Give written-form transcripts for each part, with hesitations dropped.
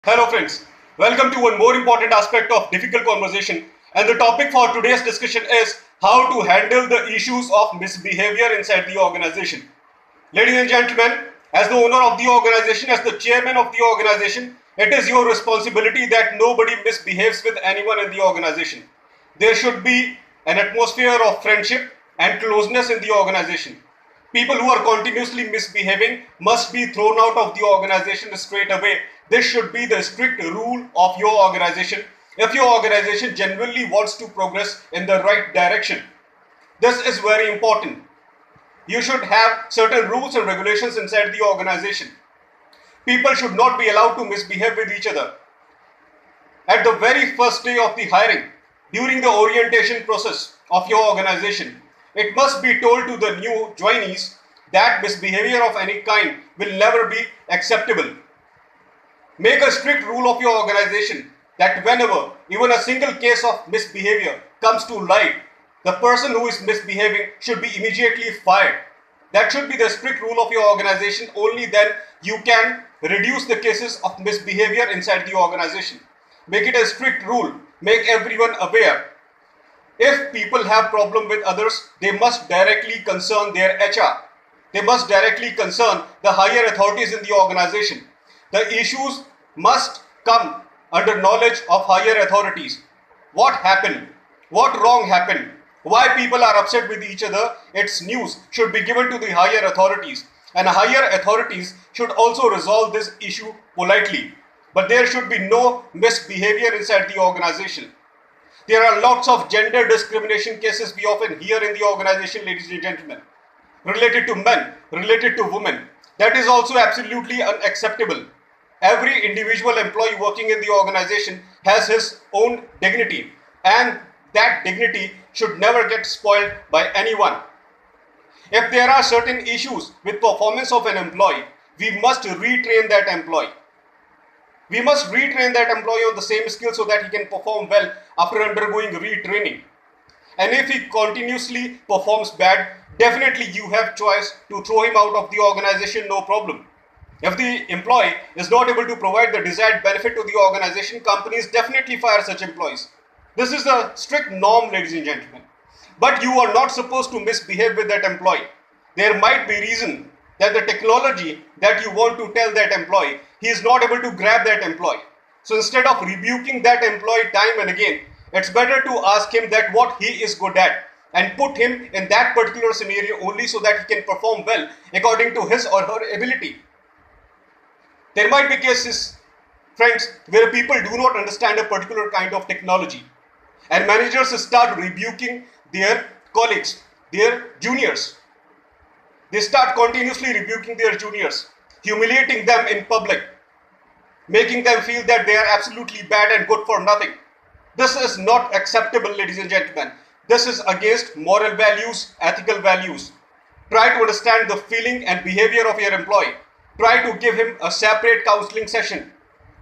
Hello friends, welcome to one more important aspect of difficult conversation, and the topic for today's discussion is how to handle the issues of misbehavior inside the organization. Ladies and gentlemen, as the owner of the organization, as the chairman of the organization, it is your responsibility that nobody misbehaves with anyone in the organization. There should be an atmosphere of friendship and closeness in the organization. People who are continuously misbehaving must be thrown out of the organization straight away. This should be the strict rule of your organization if your organization genuinely wants to progress in the right direction. This is very important. You should have certain rules and regulations inside the organization. People should not be allowed to misbehave with each other. At the very first day of the hiring, during the orientation process of your organization, it must be told to the new joinees that misbehavior of any kind will never be acceptable. Make a strict rule of your organization that whenever even a single case of misbehavior comes to light, the person who is misbehaving should be immediately fired. That should be the strict rule of your organization. Only then you can reduce the cases of misbehavior inside the organization. Make it a strict rule. Make everyone aware. If people have problem with others, they must directly concern their HR. They must directly concern the higher authorities in the organization. The issues must come under knowledge of higher authorities. What happened? What wrong happened? Why people are upset with each other? Its news should be given to the higher authorities. And higher authorities should also resolve this issue politely. But there should be no misbehavior inside the organization. There are lots of gender discrimination cases we often hear in the organization, ladies and gentlemen. Related to men, related to women. That is also absolutely unacceptable. Every individual employee working in the organization has his own dignity, and that dignity should never get spoiled by anyone. If there are certain issues with performance of an employee, we must retrain that employee. We must retrain that employee on the same skill so that he can perform well after undergoing retraining. And if he continuously performs bad, definitely you have choice to throw him out of the organization, no problem. If the employee is not able to provide the desired benefit to the organization, companies definitely fire such employees. This is the strict norm, ladies and gentlemen. But you are not supposed to misbehave with that employee. There might be reason that the technology that you want to tell that employee, he is not able to grab that employee. So instead of rebuking that employee time and again, it's better to ask him that what he is good at and put him in that particular scenario only so that he can perform well according to his or her ability. There might be cases, friends, where people do not understand a particular kind of technology and managers start rebuking their colleagues, their juniors. They start continuously rebuking their juniors, humiliating them in public, making them feel that they are absolutely bad and good for nothing. This is not acceptable, ladies and gentlemen. This is against moral values, ethical values. Try to understand the feeling and behavior of your employee. Try to give him a separate counseling session.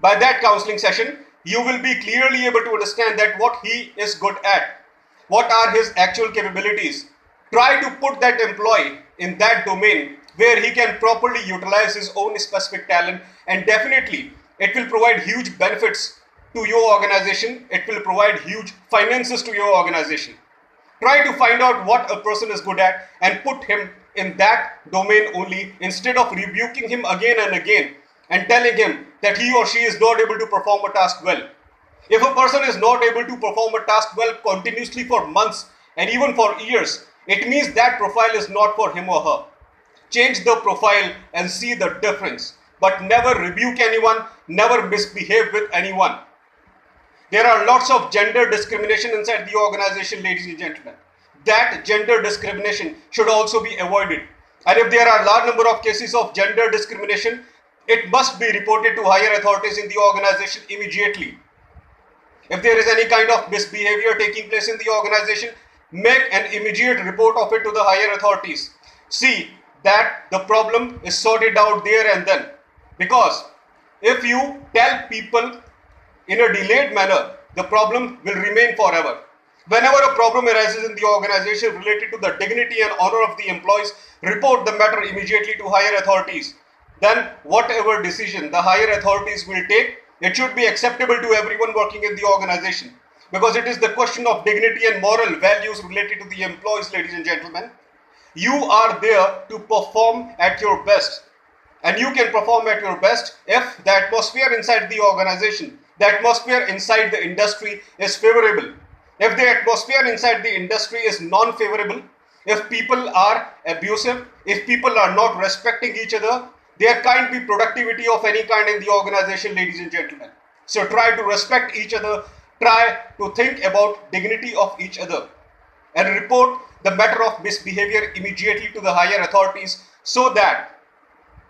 By that counseling session, you will be clearly able to understand that what he is good at, what are his actual capabilities. Try to put that employee in that domain where he can properly utilize his own specific talent, and definitely it will provide huge benefits to your organization. It will provide huge finances to your organization. Try to find out what a person is good at and put him in that domain only, instead of rebuking him again and again and telling him that he or she is not able to perform a task well. If a person is not able to perform a task well continuously for months and even for years, it means that profile is not for him or her. Change the profile and see the difference. But never rebuke anyone, never misbehave with anyone. There are lots of gender discrimination inside the organization, ladies and gentlemen. That gender discrimination should also be avoided. And if there are a large number of cases of gender discrimination, it must be reported to higher authorities in the organization immediately. If there is any kind of misbehavior taking place in the organization, make an immediate report of it to the higher authorities. See that the problem is sorted out there and then. Because if you tell people in a delayed manner, the problem will remain forever. Whenever a problem arises in the organization related to the dignity and honor of the employees, report the matter immediately to higher authorities. Then whatever decision the higher authorities will take, It should be acceptable to everyone working in the organization, because it is the question of dignity and moral values related to the employees, ladies and gentlemen. You are there to perform at your best, and you can perform at your best if the atmosphere inside the organization, the atmosphere inside the industry is favorable. If the atmosphere inside the industry is non-favorable, if people are abusive, if people are not respecting each other, there can't be productivity of any kind in the organization, ladies and gentlemen. So try to respect each other, try to think about dignity of each other, and report the matter of misbehavior immediately to the higher authorities, so that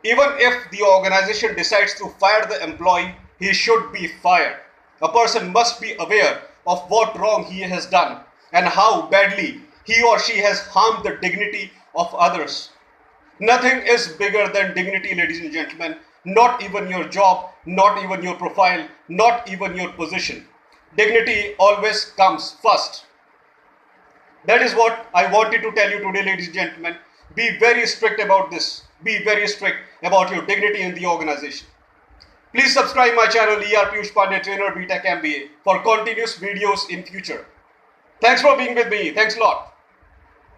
even if the organization decides to fire the employee, he should be fired. A person must be aware of what wrong he has done and how badly he or she has harmed the dignity of others. Nothing is bigger than dignity, ladies and gentlemen. Not even your job, not even your profile, not even your position. Dignity always comes first. That is what I wanted to tell you today, ladies and gentlemen. Be very strict about this. Be very strict about your dignity in the organization. Please subscribe my channel Piyush Pandey Trainer B.Tech MBA for continuous videos in future. Thanks for being with me. Thanks a lot.